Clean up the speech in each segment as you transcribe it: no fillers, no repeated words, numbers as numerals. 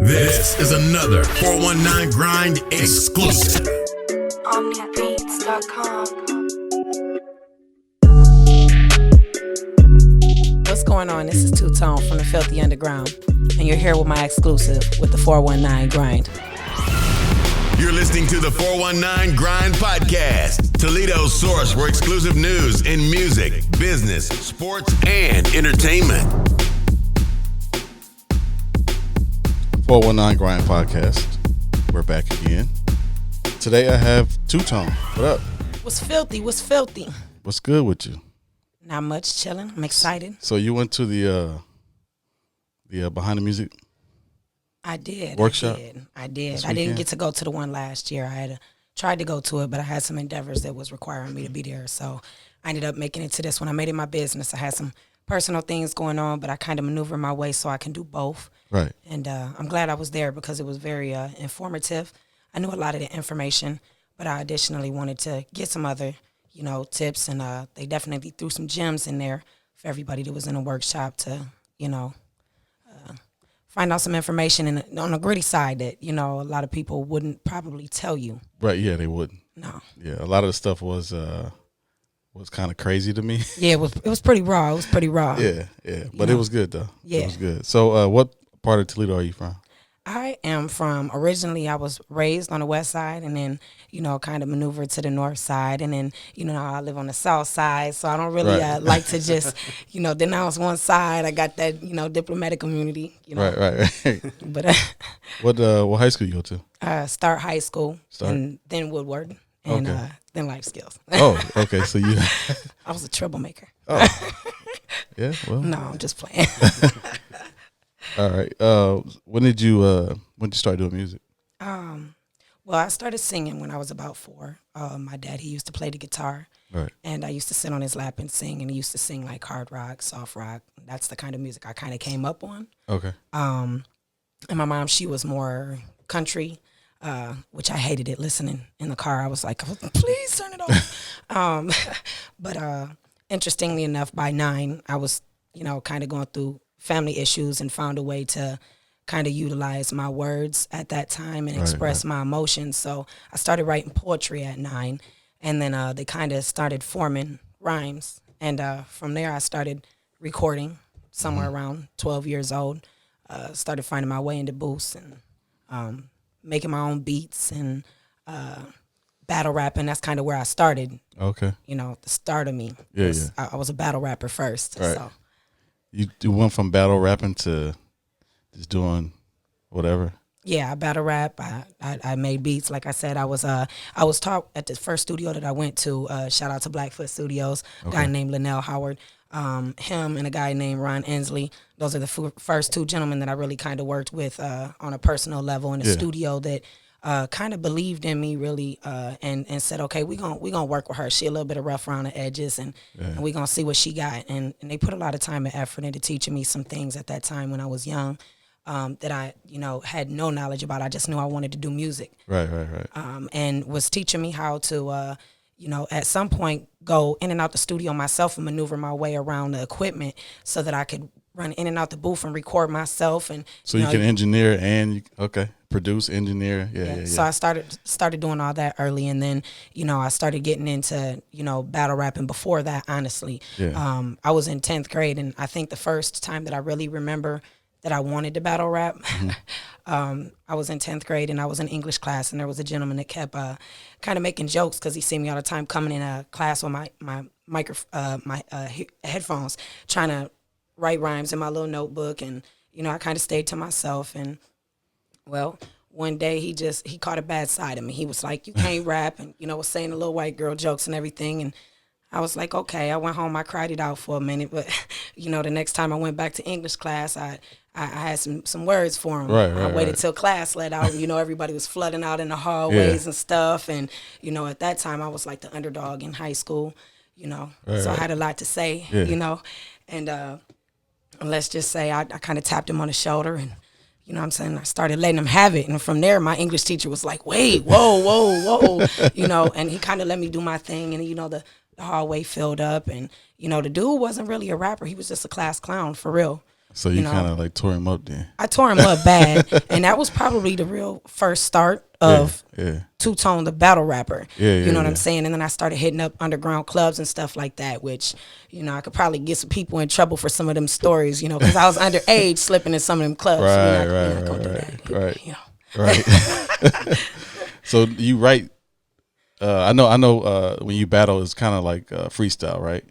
This is another 419 Grind exclusive. OmniaBeats.com. What's going on? This is Two Tone from the Filthy Underground, and you're here with my exclusive with the 419 Grind. You're listening to the 419 Grind podcast, Toledo's source for exclusive news in music, business, sports, and entertainment. 419 Grind podcast. We're back again. Today I have Two Tone. What up? What's filthy? What's filthy? What's good with you? Not much, chilling. I'm excited. So you went to the behind the music I did. workshop? I did. This I didn't weekend? get to go to the one last year. I had tried to go to it, but I had some endeavors that was requiring me to be there. So I ended up making it to this one. I made it my business. I had some personal things going on, but I kind of maneuvered my way so I can do both. Right. And I'm glad I was there because it was very informative. I knew a lot of the information, but I additionally wanted to get some other, tips. And they definitely threw some gems in there for everybody that was in the workshop to, find out some information and on the gritty side that, a lot of people wouldn't probably tell you. Right. Yeah, they wouldn't. No. Yeah, a lot of the stuff was kind of crazy to me. Yeah, it was pretty raw. It was pretty raw. yeah. But it was good though. Yeah. It was good. So what part of Toledo are you from? I am originally I was raised on the west side and then, kind of maneuvered to the north side. And then, I live on the south side. So I don't really Right. like to just, denounce one side. I got that, diplomatic community, Right. But What high school you go to? start high school Start. and then Woodward and Okay. then life skills. Oh, okay. So you I was a troublemaker. Oh. Yeah, well. No, I'm just playing. All right. When did you start doing music? Well, I started singing when I was about 4. My dad, he used to play the guitar. Right. And I used to sit on his lap and sing, and he used to sing like hard rock, soft rock. That's the kind of music I kind of came up on. Okay. And my mom, she was more country, which I hated it listening in the car. I was like, please turn it off. But interestingly enough, by 9, I was, kind of going through family issues and found a way to kind of utilize my words at that time and express my emotions. So I started writing poetry at 9, and then they kind of started forming rhymes. And from there, I started recording somewhere around 12 years old. Started finding my way into booths and making my own beats and battle rapping. That's kind of where I started. Okay. The start of me. Yeah. I was a battle rapper first. Right. So. You went from battle rapping to just doing whatever. Yeah, I battle rap. I made beats. Like I said, I was taught at the first studio that I went to. Shout out to Blackfoot Studios. A guy named Linnell Howard. Him and a guy named Ron Ensley. Those are the first 2 gentlemen that I really kind of worked with on a personal level in a studio that kind of believed in me really and said, okay, we gonna work with her. She a little bit of rough around the edges and we gonna see what she got. And they put a lot of time and effort into teaching me some things at that time when I was young that I, had no knowledge about. I just knew I wanted to do music. Right. And was teaching me how to, at some point go in and out the studio myself and maneuver my way around the equipment so that I could run in and out the booth and record myself. And So you can engineer and produce, engineer. Yeah. So I started doing all that early, and then I started getting into battle rapping before that. Honestly, Yeah. I was in 10th grade, and I think the first time that I really remember that I wanted to battle rap, I was in 10th grade, and I was in English class, and there was a gentleman that kept kind of making jokes because he seen me all the time coming in a class with my headphones, trying to write rhymes in my little notebook, and I kind of stayed to myself. And well, one day he caught a bad side of me. He was like, you can't rap, and was saying the little white girl jokes and everything. And I was like, okay. I went home, I cried it out for a minute, but the next time I went back to English class, I had some words for him. I waited till class let out. Everybody was flooding out in the hallways and stuff. And at that time I was like the underdog in high school. So I had a lot to say. And let's just say I kind of tapped him on the shoulder and, I started letting him have it. And from there, my English teacher was like, wait, whoa, and he kind of let me do my thing. And, the hallway filled up. And, the dude wasn't really a rapper. He was just a class clown for real. So you kind of like tore him up then. I tore him up bad, and that was probably the real first start of Two Tone, the battle rapper. You know what I'm saying? And then I started hitting up underground clubs and stuff like that, which, you know, I could probably get some people in trouble for some of them stories, you know, because I was underage slipping in some of them clubs. Right. So you write. I know. When you battle, it's kind of like freestyle, right?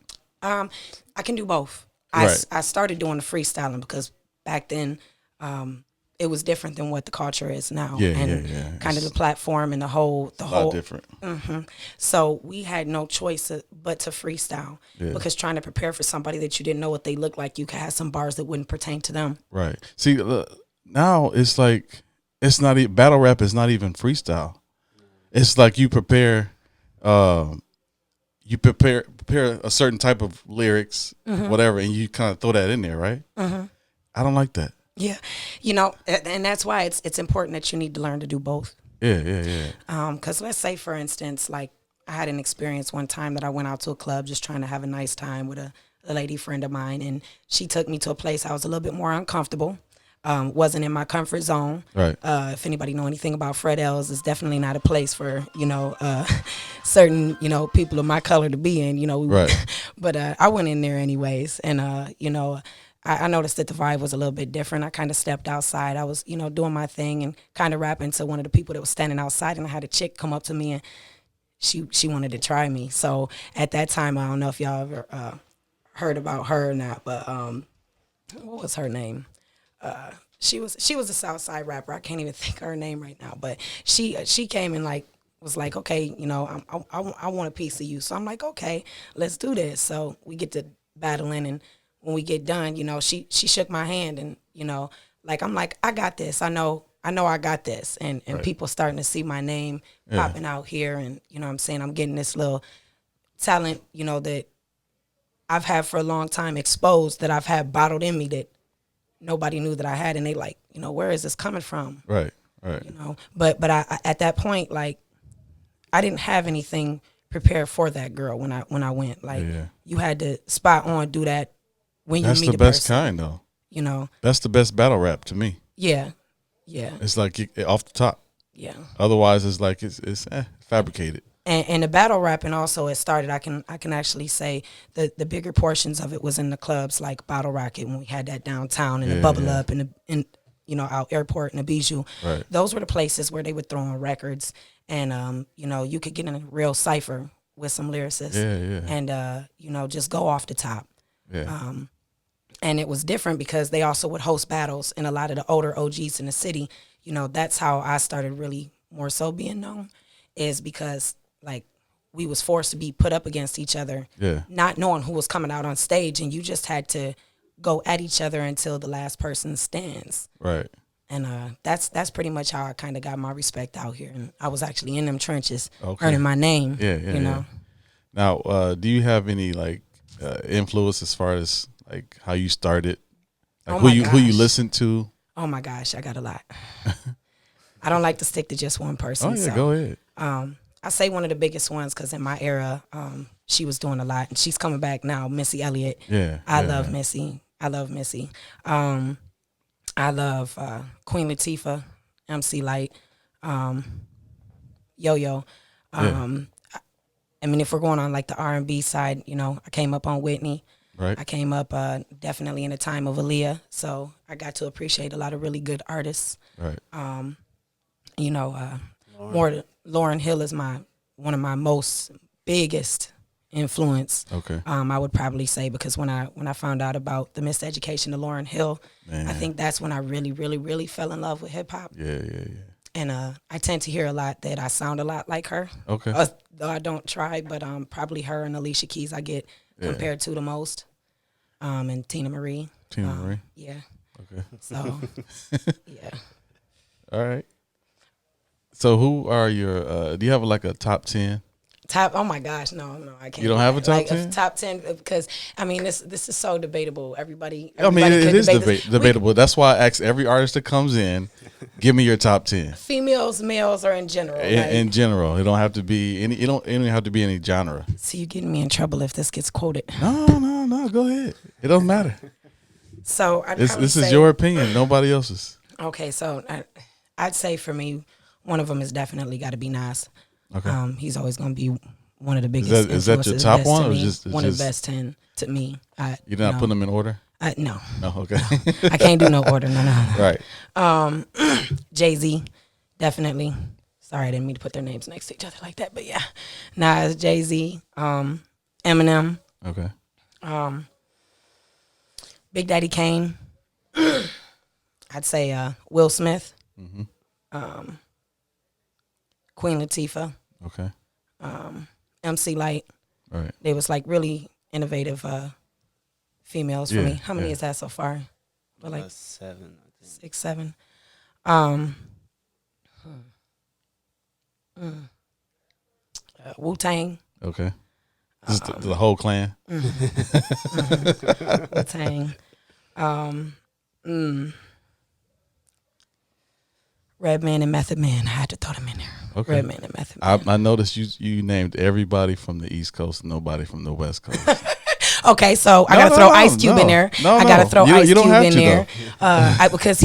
I can do both. I started doing the freestyling because back then it was different than what the culture is now. Kind of the platform and the whole different. So we had no choice but to freestyle because trying to prepare for somebody that you didn't know what they looked like, you could have some bars that wouldn't pertain to them. Right. See, now it's like battle rap is not even freestyle. It's like you prepare. You prepare a certain type of lyrics, whatever, and you kind of throw that in there, right? I don't like that. Yeah, you know, and that's why it's important that you need to learn to do both. Yeah. Because let's say, for instance, like I had an experience one time that I went out to a club just trying to have a nice time with a lady friend of mine, and she took me to a place I was a little bit more uncomfortable. Wasn't in my comfort zone. Right. If anybody know anything about Fred L's, it's definitely not a place for, you know, certain, you know, people of my color to be in, you know. Right. But I went in there anyways. And, you know, I noticed that the vibe was a little bit different. I kind of stepped outside. I was, you know, doing my thing and kind of rapping to one of the people that was standing outside. And I had a chick come up to me and she wanted to try me. So at that time, I don't know if y'all ever heard about her or not, but what was her name? She was a Southside rapper. I can't even think of her name right now, but she came and like was like, okay, you know, I want a piece of you. So I'm like, okay, let's do this. So we get to battling, and when we get done, you know, she shook my hand, and you know, like I'm like, I got this. I know I got this, and people starting to see my name popping out here, and you know what I'm saying, I'm getting this little talent, you know, that I've had for a long time exposed, that I've had bottled in me that nobody knew that I had, and they like, you know, where is this coming from? Right. You know, but I at that point, like, I didn't have anything prepared for that girl when I went. Like, you had to spot on, do that when That's you meet the best kind, though. You know, that's the best battle rap to me. Yeah. It's like off the top. Yeah. Otherwise, it's like it's fabricated. And the battle rapping also, it started, I can actually say the bigger portions of it was in the clubs like Bottle Rocket, when we had that downtown, and the Bubble Up, and you know, out Airport and the Bijou. Right. Those were the places where they would throw on records, and you know, you could get in a real cipher with some lyricists, and you know, just go off the top. And it was different because they also would host battles, and a lot of the older OGs in the city, you know, that's how I started really more so being known, is because like we was forced to be put up against each other, not knowing who was coming out on stage, and you just had to go at each other until the last person stands. Right. And that's pretty much how I kind of got my respect out here, and I was actually in them trenches, earning my name. You know. Now, do you have any like influence as far as like how you started, like who you listened to? Oh my gosh, I got a lot. I don't like to stick to just one person. Oh yeah, so, go ahead. I say one of the biggest ones because in my era, she was doing a lot, and she's coming back now. Missy Elliott. I love Missy. I love Missy. I love Queen Latifah, MC Light, Yo-Yo. I mean, if we're going on like the R&B side, you know, I came up on Whitney. Right. I came up definitely in the time of Aaliyah, so I got to appreciate a lot of really good artists. Right. You know, Lauryn Hill is one of my most biggest influence. Okay. I would probably say, because when I found out about the miseducation of Lauryn Hill, I think that's when I really, really, really fell in love with hip hop. Yeah. And I tend to hear a lot that I sound a lot like her. Okay. Though I don't try, but probably her and Alicia Keys I get compared to the most. And Tina Marie. Yeah. Okay. So, yeah. All right. So who are your, do you have like a top 10? Oh my gosh, no, I can't. You don't have a top 10? Top 10, because I mean this is so debatable. Everybody I mean, it is debatable. That's why I ask every artist that comes in, give me your top 10. Females, males, or in general? In general, it don't have to be any. It don't have to be any genre. See, you getting me in trouble if this gets quoted. No. Go ahead. It doesn't matter. So This is your opinion, nobody else's. Okay, so I'd say for me, one of them has definitely got to be Nas. Okay. He's always going to be one of the biggest Is that your influences, top best one, to or me, just one of the best 10 to me? You're not putting them in order? No. No, okay. I can't do no order, no. Right. Jay-Z, definitely. Sorry, I didn't mean to put their names next to each other like that, but yeah. Nas, Jay-Z, Eminem. Okay. Big Daddy Kane. I'd say Will Smith. Mm-hmm. Queen Latifah. Okay. MC Light. Right. They was like really innovative females for me. How many is that so far? But like 7, I think. 6, 7. Wu-Tang. Okay. Just the whole clan. Wu-Tang. Redman and Method Man. I had to throw them in there. Okay. Redman and Method Man. I noticed you named everybody from the East Coast, nobody from the West Coast. Okay, so I gotta throw Ice Cube in there. I gotta throw Ice Cube in there because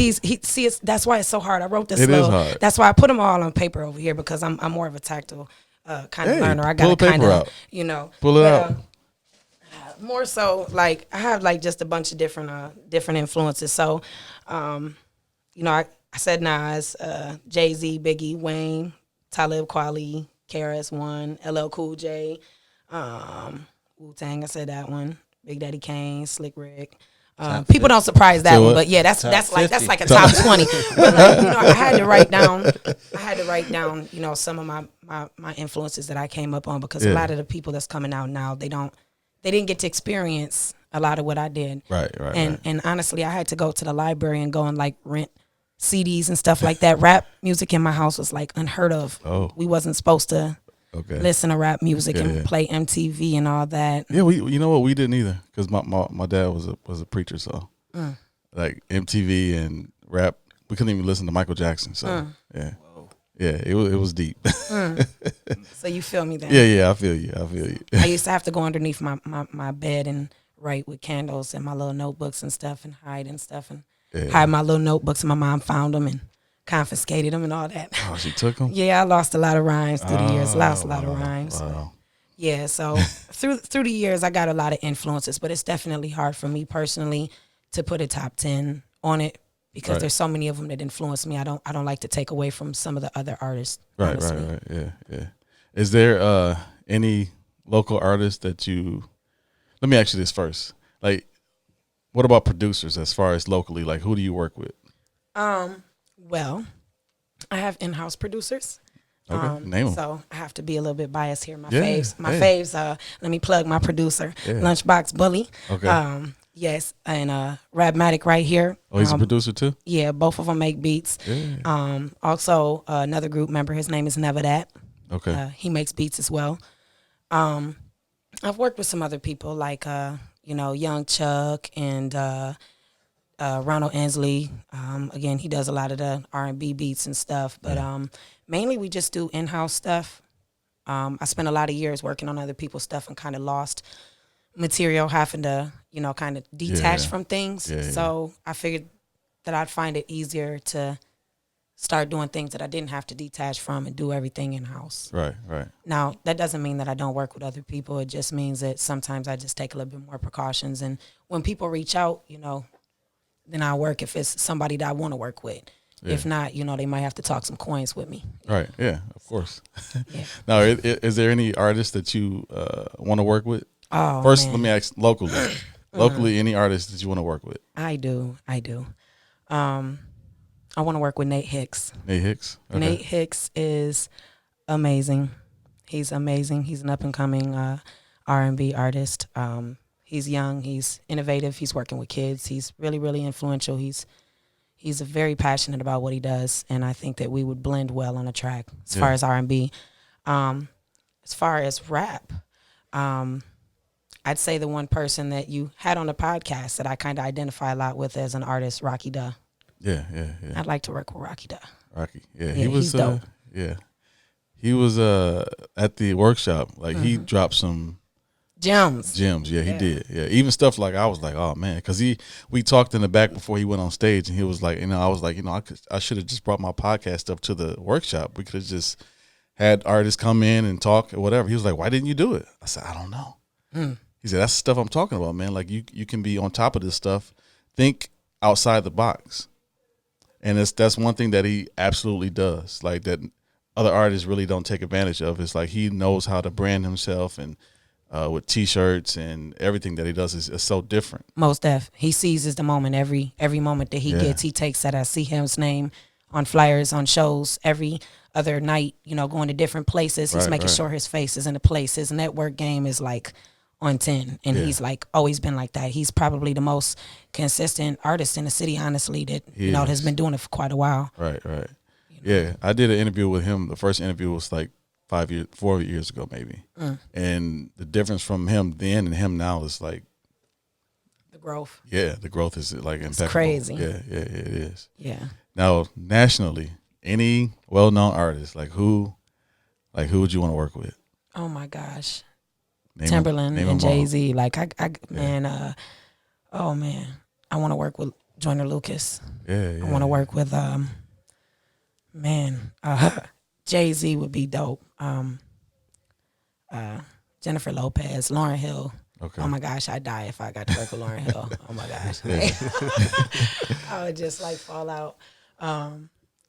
that's why it's so hard. I wrote this slow. Is hard. That's why I put them all on paper over here because I'm more of a tactile kind of learner. I pull gotta the paper out. Pull it out. More so, like I have like just a bunch of different influences. So, I said Nas, Jay-Z, Biggie, Wayne, Talib Kweli, KRS-One, LL Cool J, Wu-Tang, I said that one. Big Daddy Kane, Slick Rick. People don't surprise that one, but yeah, that's like a top 20. But like, I had to write down, some of my influences that I came up on because a lot of the people that's coming out now, they didn't get to experience a lot of what I did. Right. And honestly, I had to go to the library and go and like rent CDs and stuff like that. Rap music in my house was like unheard of. Oh. We wasn't supposed to listen to rap music and play MTV and all that. Yeah, you know what, we didn't either because my dad was a preacher, so like MTV and rap, we couldn't even listen to Michael Jackson. So yeah, it was deep. So you feel me then? Yeah, I feel you. I used to have to go underneath my bed and write with candles and my little notebooks and stuff and hide and stuff and hide my little notebooks, and my mom found them and confiscated them and all that. Oh, she took them? Yeah, I lost a lot of rhymes through the years. Lost a lot of rhymes. Wow. Yeah, so through the years, I got a lot of influences, but it's definitely hard for me personally to put a top 10 on it because there's so many of them that influence me. I don't like to take away from some of the other artists. Right. Yeah. Is there any local artists that you? Let me ask you this first. Like, what about producers as far as locally? Like, who do you work with? Well, I have in-house producers. Okay, name them. So I have to be a little bit biased here. My Yeah, faves. Let me plug my producer, Lunchbox Bully. Okay. Yes, and Rabmatic right here. Oh, he's a producer too? Yeah, both of them make beats. Yeah. Also, another group member, his name is Never That. Okay. He makes beats as well. I've worked with some other people like, Young Chuck and Ronald Ansley. Again, he does a lot of the R&B beats and stuff. But mainly we just do in-house stuff. I spent a lot of years working on other people's stuff and kind of lost material, having to, kind of detach from things. So I figured that I'd find it easier to start doing things that I didn't have to detach from and do everything in-house. Right. Now, that doesn't mean that I don't work with other people. It just means that sometimes I just take a little bit more precautions. And when people reach out, then I work if it's somebody that I want to work with. Yeah. If not, they might have to talk some coins with me. Right. Yeah, of course. Yeah. Now, is there any artists that you want to work with? Oh, first, man. let me ask locally. Locally, any artists that you want to work with? I do. I want to work with Nate Hicks. Nate Hicks? Okay. Nate Hicks is amazing. He's amazing. He's an up-and-coming R&B artist. He's young. He's innovative. He's working with kids. He's really, really influential. He's very passionate about what he does, and I think that we would blend well on a track as far as R&B. As far as rap, I'd say the one person that you had on the podcast that I kind of identify a lot with as an artist, Rocky Duh. Yeah. I'd like to work with Rocky Duh. Rocky, he was he's dope. He was at the workshop. Like he dropped some Gems. Yeah, he did. Yeah, even stuff like I was like, oh man, because we talked in the back before he went on stage, and he was like, I was like, I should have just brought my podcast up to the workshop. We could have just had artists come in and talk or whatever. He was like, why didn't you do it? I said, I don't know. He said, that's the stuff I'm talking about, man. Like you can be on top of this stuff. Think outside the box. And that's one thing that he absolutely does. Like that other artists really don't take advantage of. It's like he knows how to brand himself, and with T-shirts and everything that he does is so different. Most def. He seizes the moment every moment that he gets. He takes that. I see his name on flyers, on shows every other night, going to different places. He's making sure his face is in the place. His network game is like on 10, and he's like always been like that. He's probably the most consistent artist in the city, honestly, that has been doing it for quite a while. Right. Yeah, I did an interview with him. The first interview was like 4 years ago, maybe. And the difference from him then and him now is like the growth. Yeah, the growth is like impeccable. It's crazy. Yeah, it is. Yeah. Now, nationally, any well-known artist, who would you want to work with? Oh my gosh. Name Timberland name and them all. Jay-Z. I want to work with Joyner Lucas. Yeah. I want to work with Jay-Z would be dope. Jennifer Lopez, Lauryn Hill. Okay. Oh my gosh, I'd die if I got to work with Lauryn Hill. Oh my gosh. I would just fall out.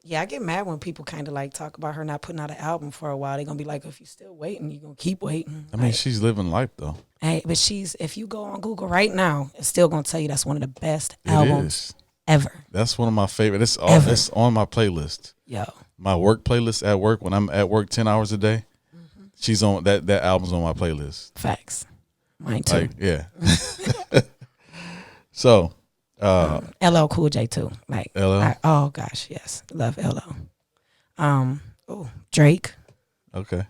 I get mad when people kind of talk about her not putting out an album for a while. They're going to be like, if you're still waiting, you're going to keep waiting. I mean, she's living life though. Hey, but if you go on Google right now, it's still going to tell you that's one of the best albums ever. That's one of my favorite. It's on my playlist. Yo. My work playlist at work, when I'm at work 10 hours a day, she's on that album's on my playlist. Facts. Mine too. Yeah. So, LL Cool J too. LL? Oh gosh, yes. Love LL. Drake. Okay.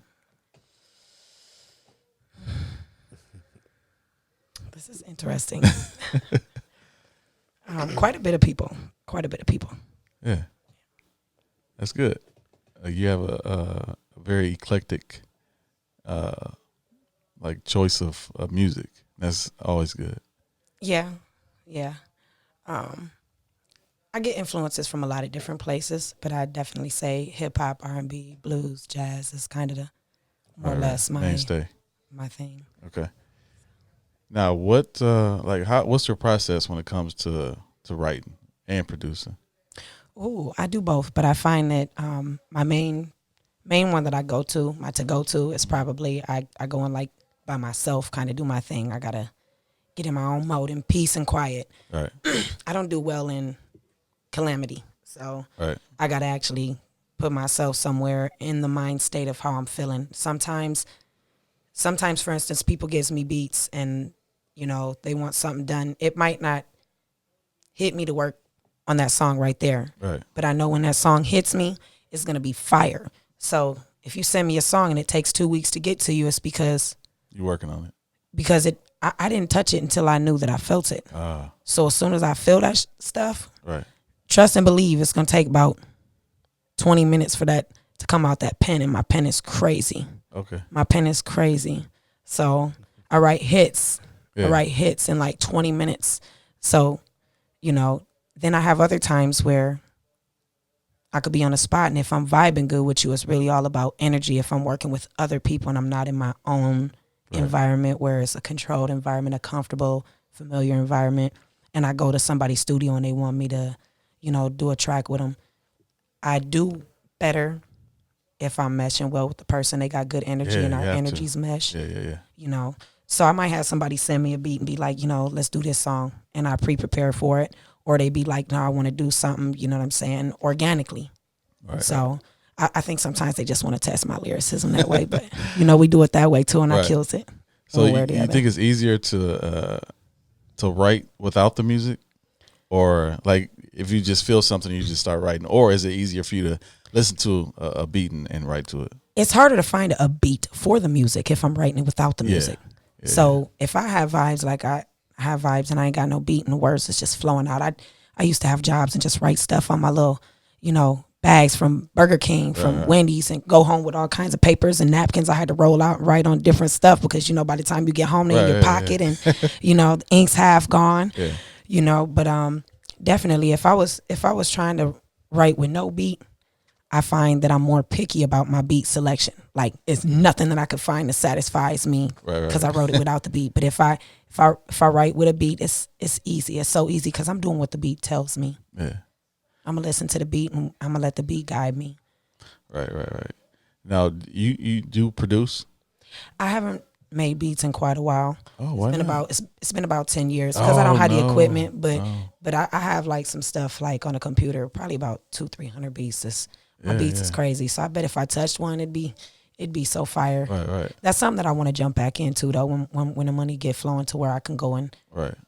This is interesting. Quite a bit of people. Yeah. That's good. You have a very eclectic choice of music. That's always good. Yeah. I get influences from a lot of different places, but I definitely say hip hop, R&B, blues, jazz is kind of the more or less my mainstay. My thing. Okay. Now, what's your process when it comes to writing and producing? Oh, I do both, but I find that my main one that I go to, my to-go-to is probably I go in by myself, kind of do my thing. I got to get in my own mode in peace and quiet. Right. I don't do well in calamity. So right. I got to actually put myself somewhere in the mind state of how I'm feeling. Sometimes, for instance, people gives me beats and, they want something done. It might not hit me to work on that song right there. Right. But I know when that song hits me, it's going to be fire. So if you send me a song and it takes 2 weeks to get to you, it's because you're working on it. Because I didn't touch it until I knew that I felt it. So as soon as I feel that stuff, right. Trust and believe it's going to take about 20 minutes for that to come out that pen, and my pen is crazy. Okay. My pen is crazy. So I write hits. Yeah. I write hits in 20 minutes. So, then I have other times where I could be on a spot, and if I'm vibing good with you, it's really all about energy. If I'm working with other people and I'm not in my own environment where it's a controlled environment, a comfortable, familiar environment, and I go to somebody's studio and they want me to, do a track with them, I do better if I'm meshing well with the person. They got good energy and our energies mesh. Yeah. So I might have somebody send me a beat and be like, let's do this song, and I prepare for it. Or they be like, no, I want to do something, you know what I'm saying, organically. Right. So I think sometimes they just want to test my lyricism that way. But, we do it that way too, and I kills it. So you think it's easier to write without the music? Or if you just feel something, you just start writing? Or is it easier for you to listen to a beat and write to it? It's harder to find a beat for the music if I'm writing it without the music. Yeah. So if I have vibes, I have vibes and I ain't got no beat and the words is just flowing out. I used to have jobs and just write stuff on my little, bags from Burger King, from Wendy's, and go home with all kinds of papers and napkins I had to roll out and write on different stuff because, by the time you get home, they're in your pocket and, the ink's half gone, but definitely if I was trying to write with no beat, I find that I'm more picky about my beat selection. Like, it's nothing that I could find that satisfies me because I wrote it without the beat. But if I write with a beat, it's easy. It's so easy because I'm doing what the beat tells me. Yeah. I'm gonna listen to the beat and I'm gonna let the beat guide me. Right. Now, you do produce? I haven't made beats in quite a while. Oh, why not? It's been about 10 years because I don't have the equipment, but Oh. but I have like some stuff like on a computer, probably about 200-300 beats. My beats is crazy, so I bet if I touched one, it'd be so fire. Right. That's something that I want to jump back into though. When the money get flowing to where I can go and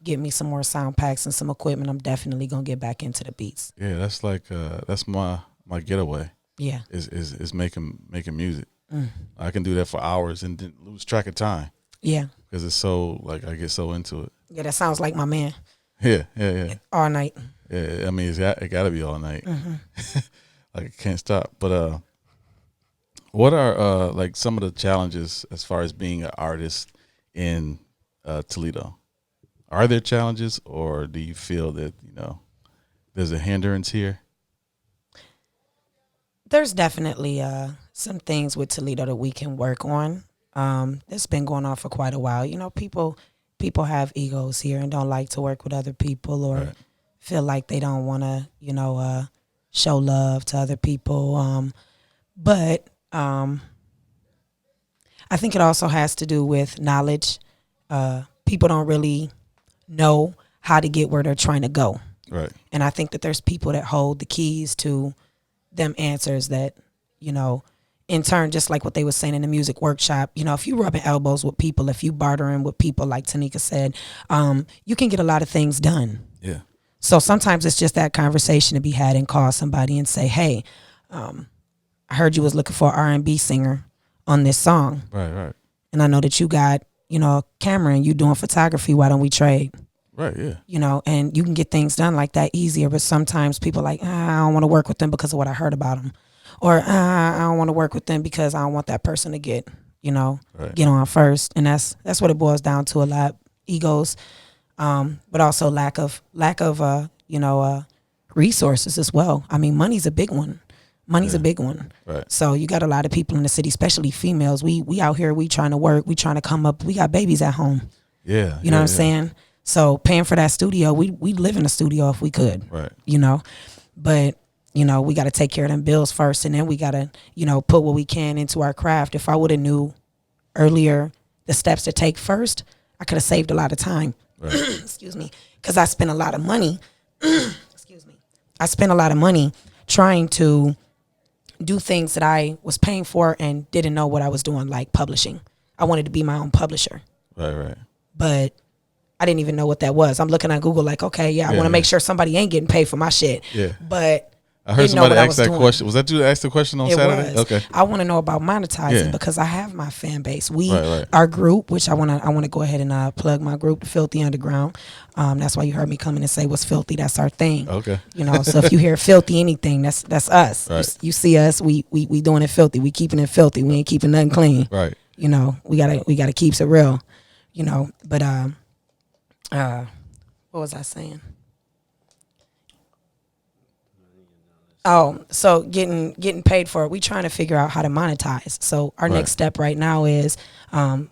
get me some more sound packs and some equipment, I'm definitely gonna get back into the beats. Yeah, that's like that's my getaway. Yeah, is making music. I can do that for hours and then lose track of time. Yeah, because it's so I get so into it. Yeah, that sounds like my man. Yeah. All night. Yeah, I mean it got to be all night. Like it can't stop. But what are like some of the challenges as far as being an artist in Toledo? Are there challenges, or do you feel that there's a hindrance here? There's definitely some things with Toledo that we can work on. It's been going on for quite a while. People have egos here and don't like to work with other people or feel like they don't want to, show love to other people. But I think it also has to do with knowledge. People don't really know how to get where they're trying to go. Right. And I think that there's people that hold the keys to them answers that, in turn, just like what they were saying in the music workshop, if you rubbing elbows with people, if you bartering with people, like Tanika said, you can get a lot of things done. Yeah. So sometimes it's just that conversation to be had and call somebody and say, hey, I heard you was looking for an R&B singer on this song. Right. And I know that you got, a camera and you doing photography. Why don't we trade? Right, yeah. And you can get things done like that easier. But sometimes people are like, I don't want to work with them because of what I heard about them. Or I don't want to work with them because I don't want that person to get on first. And that's what it boils down to a lot. Egos, but also lack of resources as well. I mean, money's a big one. A big one. Right. So you got a lot of people in the city, especially females. We out here, we trying to work, we trying to come up. We got babies at home. Yeah. You know what I'm saying? So paying for that studio, we live in a studio if we could. Right. But we got to take care of them bills first, and then we got to put what we can into our craft. If I would have knew earlier the steps to take first, I could have saved a lot of time. Right. Excuse me, because I spent a lot of money. Excuse me. I spent a lot of money trying to do things that I was paying for and didn't know what I was doing, like publishing. I wanted to be my own publisher. Right. But I didn't even know what that was. I'm looking at Google like, okay, I want to make sure somebody ain't getting paid for my shit. Yeah. But I heard somebody ask that question. Was that you that asked the question on Saturday? Was. Okay. I want to know about monetizing because I have my fan base. Right. Our group, which I want to go ahead and plug my group, the Filthy Underground. That's why you heard me come in and say what's filthy. That's our thing. Okay. So if you hear filthy anything, that's us. Right. You see us, we doing it filthy. We keeping it filthy. We ain't keeping nothing clean. Right. We gotta keep it real. But what was I saying? Oh, so getting paid for it. We trying to figure out how to monetize. So our next step right now is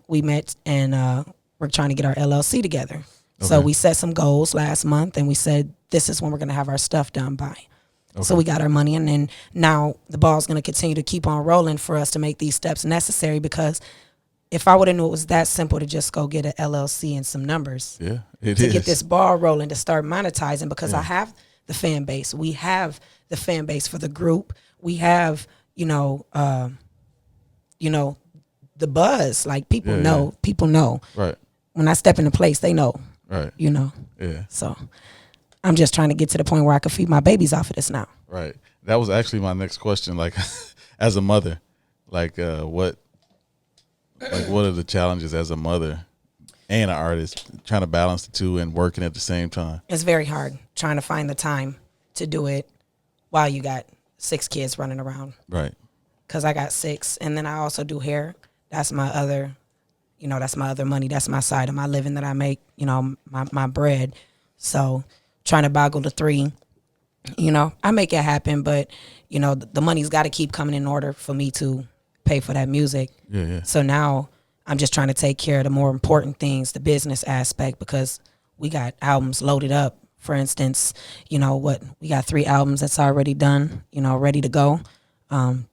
we met and we're trying to get our LLC together. Okay. So we set some goals last month and we said this is when we're going to have our stuff done by. Okay. So we got our money and then now the ball's going to continue to keep on rolling for us to make these steps necessary because if I would have knew it was that simple to just go get an LLC and some numbers. Yeah, to get this ball rolling to start monetizing because I have the fan base. We have the fan base for the group. We have, the buzz. Like people know. People know. Right. When I step into place, they know. Right. Yeah. So I'm just trying to get to the point where I can feed my babies off of this now. Right. That was actually my next question. Like, as a mother, what are the challenges as a mother and an artist trying to balance the two and working at the same time? It's very hard trying to find the time to do it while you got 6 kids running around. Right. Because I got 6. And then I also do hair. That's my other, that's my other money. That's my side of my living that I make, my bread. So trying to boggle the 3, I make it happen. But, the money's got to keep coming in order for me to pay for that music. Yeah. So now I'm just trying to take care of the more important things, the business aspect, because we got albums loaded up. For instance, we got 3 albums that's already done, ready to go.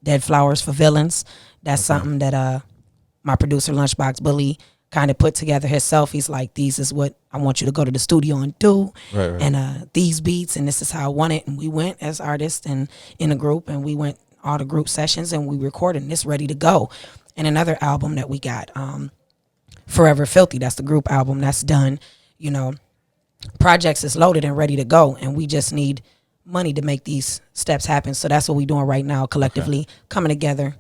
Dead Flowers for Villains. That's something that my producer Lunchbox Bully kind of put together himself. He's like, these is what I want you to go to the studio and do. Right. And these beats, and this is how I want it. And we went as artists and in a group, and we went all the group sessions, and we recorded, and it's ready to go. And another album that we got, Forever Filthy, that's the group album that's done. Projects is loaded and ready to go, and we just need money to make these steps happen. So that's what we're doing right now, collectively coming together,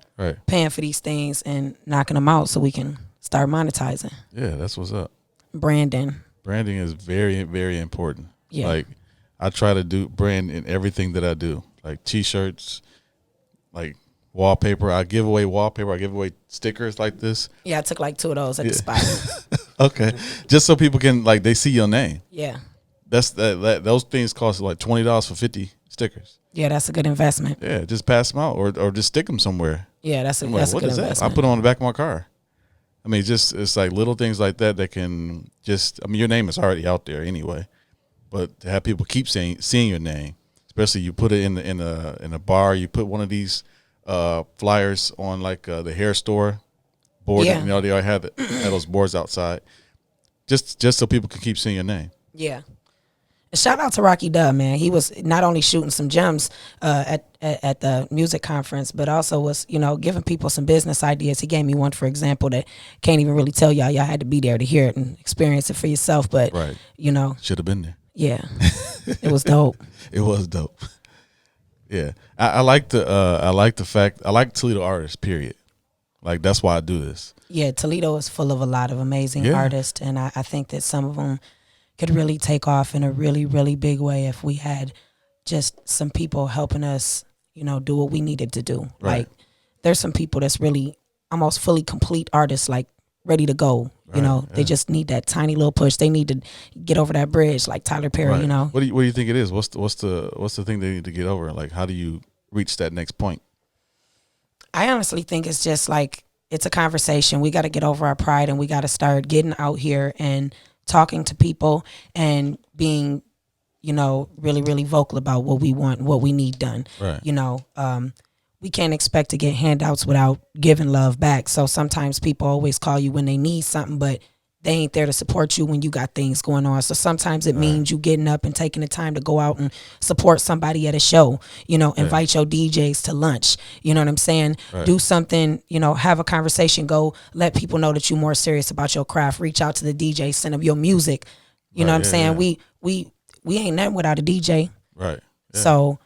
paying for these things and knocking them out so we can start monetizing. Yeah, that's what's up. Branding Is very, very important. Yeah. Like, I try to do brand in everything that I do, like T-shirts, like wallpaper. I give away wallpaper. I give away stickers like this. Yeah, I took like 2 of those at the spot. Okay, just so people can, like, they see your name. Yeah. That's those things cost like $20 for 50 stickers. Yeah, that's a good investment. Yeah, just pass them out or just stick them somewhere. Yeah, that's a I'm good like, what is investment. that? I put them on the back of my car. I mean, it's like little things like that can just. I mean, your name is already out there anyway, but to have people keep seeing your name, especially you put it in a bar, you put one of these flyers on like the hair store board. Yeah. They already have those boards outside, just so people can keep seeing your name. Yeah. Shout out to Rocky Dub, man. He was not only shooting some gems at the music conference, but also was, giving people some business ideas. He gave me one, for example, that can't even really tell y'all. Y'all had to be there to hear it and experience it for yourself. But, right. Should have been there. Yeah. It was dope. It was dope. Yeah. I like the fact, I like Toledo artists, period. Like, that's why I do this. Yeah, Toledo is full of a lot of amazing artists, and I think that some of them could really take off in a really, really big way if we had just some people helping us, do what we needed to do. Right. Like, there's some people that's really almost fully complete artists, like ready to go. They just need that tiny little push. They need to get over that bridge, like Tyler Perry. Right. What do you think it is? What's the thing they need to get over? Like, how do you reach that next point? I honestly think it's just like, it's a conversation. We got to get over our pride, and we got to start getting out here and talking to people and being, really, really vocal about what we want, what we need done. Right. We can't expect to get handouts without giving love back. So sometimes people always call you when they need something, but they ain't there to support you when you got things going on. So sometimes it means you getting up and taking the time to go out and support somebody at a show, invite your DJs to lunch. You know what I'm saying? Right. Do something, have a conversation, go let people know that you're more serious about your craft. Reach out to the DJ, send them your music. You know what I'm saying? Yeah. We ain't nothing without a DJ. Right. Yeah. So,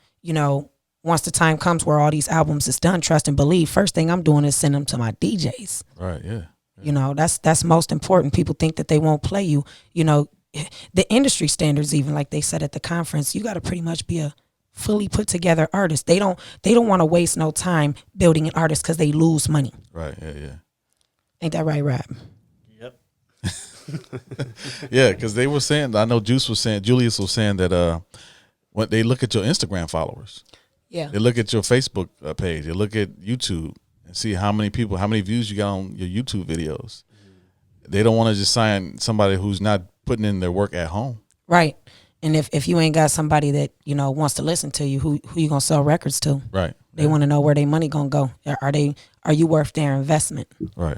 once the time comes where all these albums is done, trust and believe, first thing I'm doing is send them to my DJs. Right, yeah. That's most important. People think that they won't play you. The industry standards, even like they said at the conference, you got to pretty much be a fully put together artist. They don't want to waste no time building an artist because they lose money. Right, yeah. Ain't that right, Rap? Yep. Yeah, because they were saying, I know Julius was saying that when they look at your Instagram followers, yeah, they look at your Facebook page, they look at YouTube and see how many views you got on your YouTube videos. They don't want to just sign somebody who's not putting in their work at home. Right. And if you ain't got somebody that, wants to listen to you, who you gonna sell records to? Right. They want to know where their money gonna go. Are you worth their investment? Right.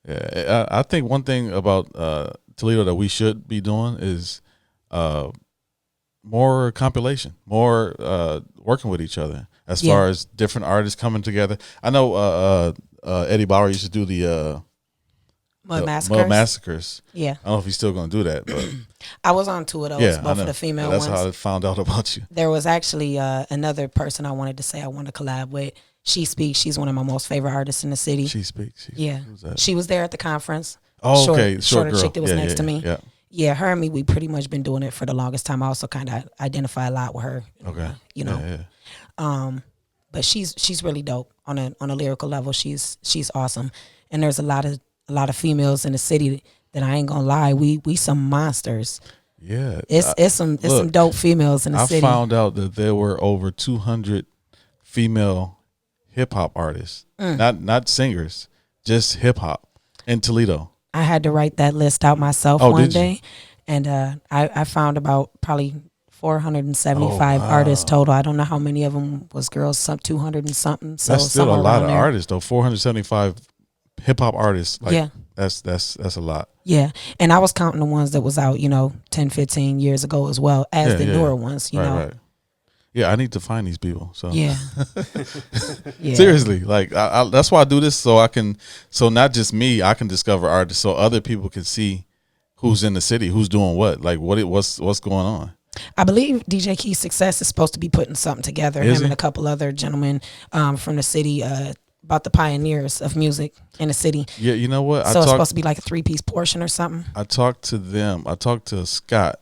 Yeah, I think one thing about Toledo that we should be doing is more compilation, more working with each other as far as different artists coming together. I know Eddie Bauer used to do the Mud Massacres. Yeah. I don't know if he's still going to do that, but I was on 2 of those, both of the female That's ones. how I found out about you. There was actually another person I wanted to say I want to collab with. She Speaks. She's one of my most favorite artists in the city. She Speaks. Yeah. Who's that? She was there at the conference. Oh, okay. Shorter girl. chick that was next to me. Yeah. Yeah, her and me, we pretty much been doing it for the longest time. I also kind of identify a lot with her. Okay. You know. Yeah. But she's really dope on a lyrical level. She's awesome. And there's a lot of females in the city that I ain't gonna lie, we some monsters. Yeah. It's some dope females in the city. I found out that there were over 200 female hip hop artists. Not singers, just hip hop in Toledo. I had to write that list out myself one day. And I found about probably 475 artists total. I don't know how many of them was girls, some 200 and something. So that's still a lot of artists though. 475 hip hop artists. Like, yeah. That's a lot. Yeah. And I was counting the ones that was out, 10, 15 years ago as well as the newer ones, you know. Right. Yeah, I need to find these people. So yeah. Seriously, like I that's why I do this so not just me, I can discover artists so other people can see who's in the city, who's doing what, like what's going on. I believe DJ Key's Success is supposed to be putting something together. Him and a couple other gentlemen from the city about the pioneers of music in the city. Yeah, you know what? So it's supposed to be like a 3-piece portion or something. I talked to them. I talked to Scott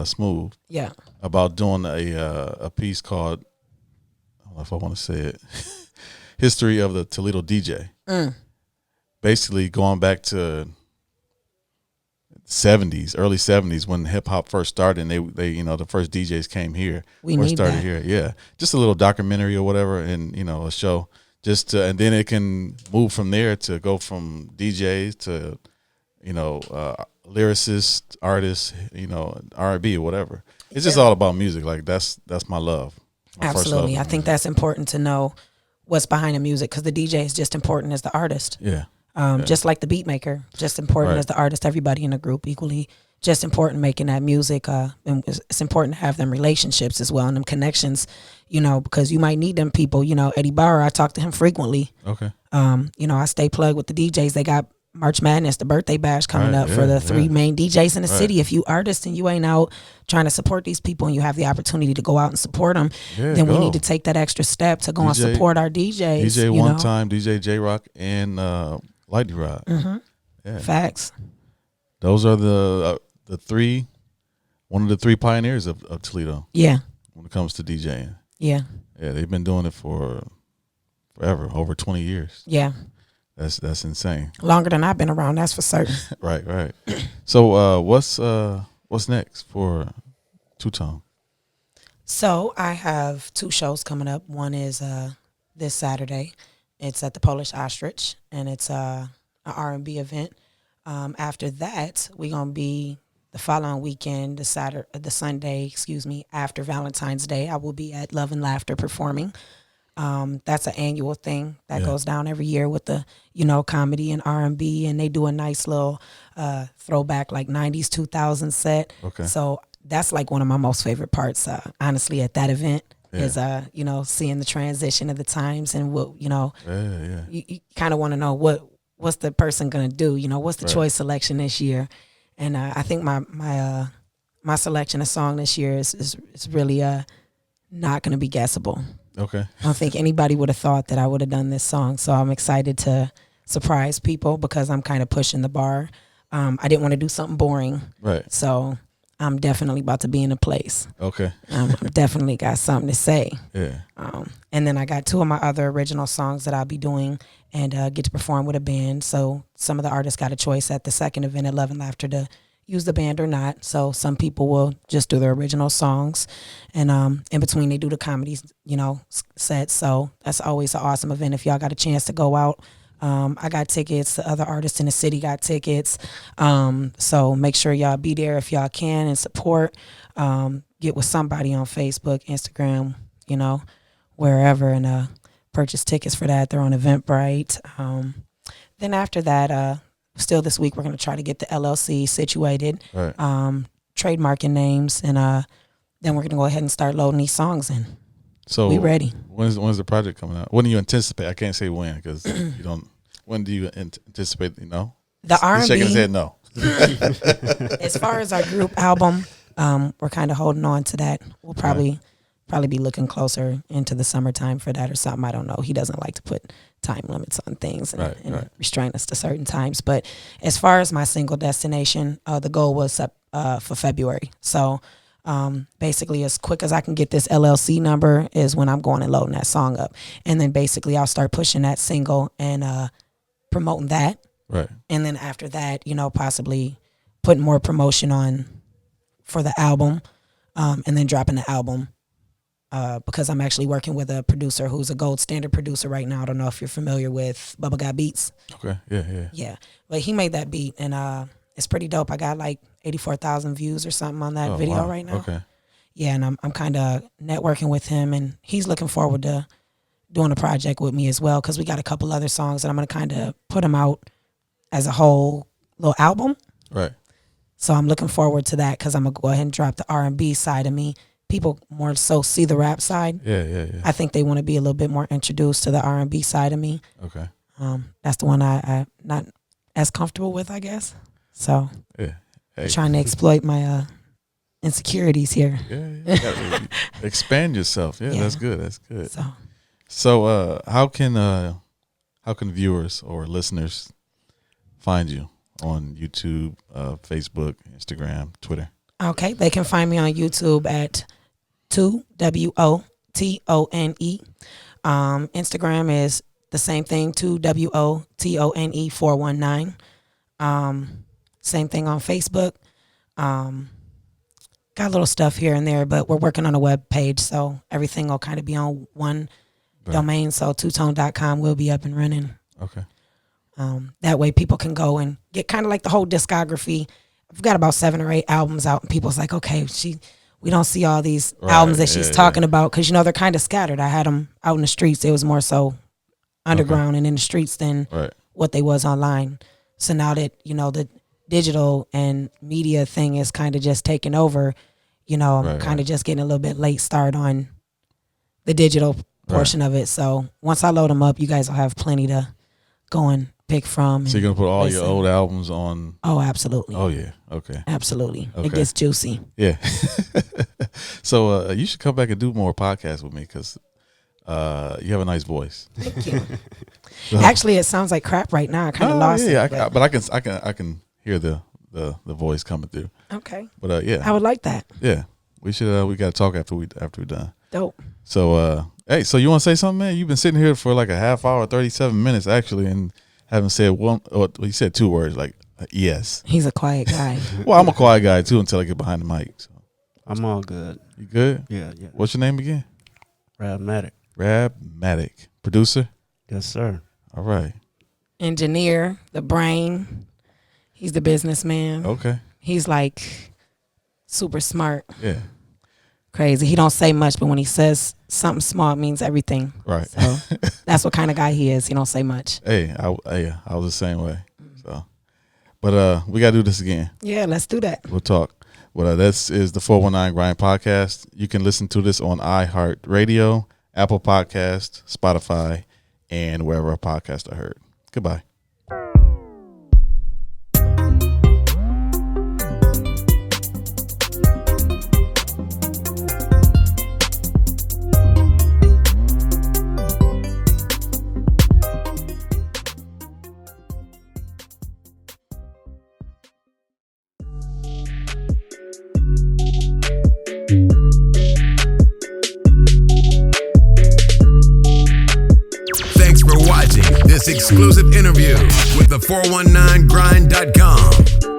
Smooth. Yeah. About doing a piece called, I don't know if I want to say it, History of the Toledo DJ. Basically going back to 70s, early 70s when hip hop first started, and they the first DJs came here or started here. Yeah, just a little documentary or whatever, and a show, and then it can move from there to go from DJs to lyricists, artists, R&B or whatever. It's just all about music. Like that's my love. Absolutely, I think that's important to know what's behind the music because the DJ is just important as the artist. Yeah. Just like the beat maker, just important as the artist, everybody in the group equally just important making that music. And it's important to have them relationships as well and them connections, because you might need them people. Eddie Bauer, I talk to him frequently. Okay. I stay plugged with the DJs. They got March Madness, the birthday bash coming up for the 3 main DJs in the city. If you artists and you ain't out trying to support these people and you have the opportunity to go out and support them, then we need to take that extra step to go and support our DJs. DJ One Time, DJ J-Rock, and Lightning Rod. Mm-hmm. Yeah. Facts. Those are the three, one of the 3 pioneers of Toledo. Yeah. When it comes to DJing. Yeah. Yeah, they've been doing it for forever, over 20 years. Yeah. That's insane. Longer than I've been around, that's for certain. Right. So what's next for Two Tone? So I have 2 shows coming up. One is this Saturday. It's at the Polish Ostrich, and it's an R&B event. After that, we're going to be the following weekend, the Sunday, after Valentine's Day. I will be at Love and Laughter performing. That's an annual thing that goes down every year with the, comedy and R&B, and they do a nice little throwback like 90s, 2000s set. Okay. So that's like one of my most favorite parts, honestly, at that event. Is seeing the transition of the times and what you kind of want to know what's the person gonna do, what's the choice selection this year, and I think my selection of song this year is really not gonna be guessable. Okay. I don't think anybody would have thought that I would have done this song, so I'm excited to surprise people because I'm kind of pushing the bar. I didn't want to do something boring, right? So I'm definitely about to be in a place. Okay. Definitely got something to say. Yeah. And then I got 2 of my other original songs that I'll be doing and get to perform with a band. So some of the artists got a choice at the second event at Love and Laughter to use the band or not. So some people will just do their original songs. And in between they do the comedy, sets. So that's always an awesome event if y'all got a chance to go out. I got tickets. The other artists in the city got tickets. So make sure y'all be there if y'all can and support. Get with somebody on Facebook, Instagram, wherever, and purchase tickets for that. They're on Eventbrite. Then after that, still this week, we're going to try to get the LLC situated, right. Trademarking names, and then we're going to go ahead and start loading these songs in. So we ready. When's the project coming out? When do you anticipate? I can't say when because you don't. When do you anticipate? The R&B. He's shaking his head no. As far as our group album, we're kind of holding on to that. We'll probably probably be looking closer into the summertime for that or something. I don't know. He doesn't like to put time limits on things and restrain us to certain times. But as far as my single destination, the goal was for February. So basically as quick as I can get this LLC number is when I'm going and loading that song up. And then basically I'll start pushing that single and promoting that. Right. And then after that, you know, possibly putting more promotion on for the album, and then dropping the album. Because I'm actually working with a producer who's a gold standard producer right now. I don't know if you're familiar with Bubba Got Beats. Okay. Yeah. Yeah. But he made that beat, and it's pretty dope. I got like 84,000 views or something on that video right now. Okay. Yeah, and I'm kind of networking with him, and he's looking forward to doing a project with me as well, because we got a couple other songs that I'm going to kind of put them out as a whole little album. Right. So I'm looking forward to that, because I'm going to go ahead and drop the R&B side of me. People more so see the rap side. Yeah. I think they want to be a little bit more introduced to the R&B side of me. Okay. That's the one I'm not as comfortable with, I guess. So Yeah. Hey. trying to exploit my insecurities here. Yeah. Expand yourself. Yeah, Yeah. that's good. That's good. So So how can viewers or listeners find you on YouTube, Facebook, Instagram, Twitter? okay, they can find me on YouTube at 2WOTONE. Instagram is the same thing, 2WOTONE 419. Same thing on Facebook. Got little stuff here and there, but we're working on a web page, so everything will kind of be on one domain. So twotone.com will be up and running. Okay. That way people can go and get kind of like the whole discography. I've got about 7 or 8 albums out, and people's like, okay, we don't see all these albums that she's talking about, because, you know, they're kind of scattered. I had them out in the streets. It was more so underground and in the streets than what they was online. So now that, you know, the digital and media thing is kind of just taking over, you know, I'm kind of just getting a little bit late start on the digital portion of it. So once I load them up, you guys will have plenty to go and pick from. So you're going to put all your old albums on? Oh, absolutely. Oh, yeah. Okay. Absolutely. Okay. It gets juicy. Yeah. So you should come back and do more podcasts with me, because you have a nice voice. Thank you. Actually, it sounds like crap right now. I kind of lost it. Yeah, but I can hear the voice coming through. Okay. But yeah. I would like that. Yeah. We should we got to talk after we're done. Dope. So hey, so you want to say something, man? You've been sitting here for like a half hour, 37 minutes actually, and haven't said one, or you said 2 words, like yes. He's a quiet guy. Well, I'm a quiet guy too until I get behind the mic. So. I'm all good. You good? Yeah. What's your name again? Rabmatic. Producer? Yes, sir. All right. Engineer, the brain. He's the businessman. Okay. He's like super smart. Yeah. Crazy. He don't say much, but when he says something small, it means everything. Right. So that's what kind of guy he is. He don't say much. Hey, I was the same way. So, but we gotta do this again. Yeah, let's do that. We'll talk. Well, this is the 419 Grind Podcast. You can listen to this on iHeartRadio, Apple Podcast, Spotify, and wherever a podcast are heard. Goodbye. Thanks for watching this exclusive interview with the 419grind.com.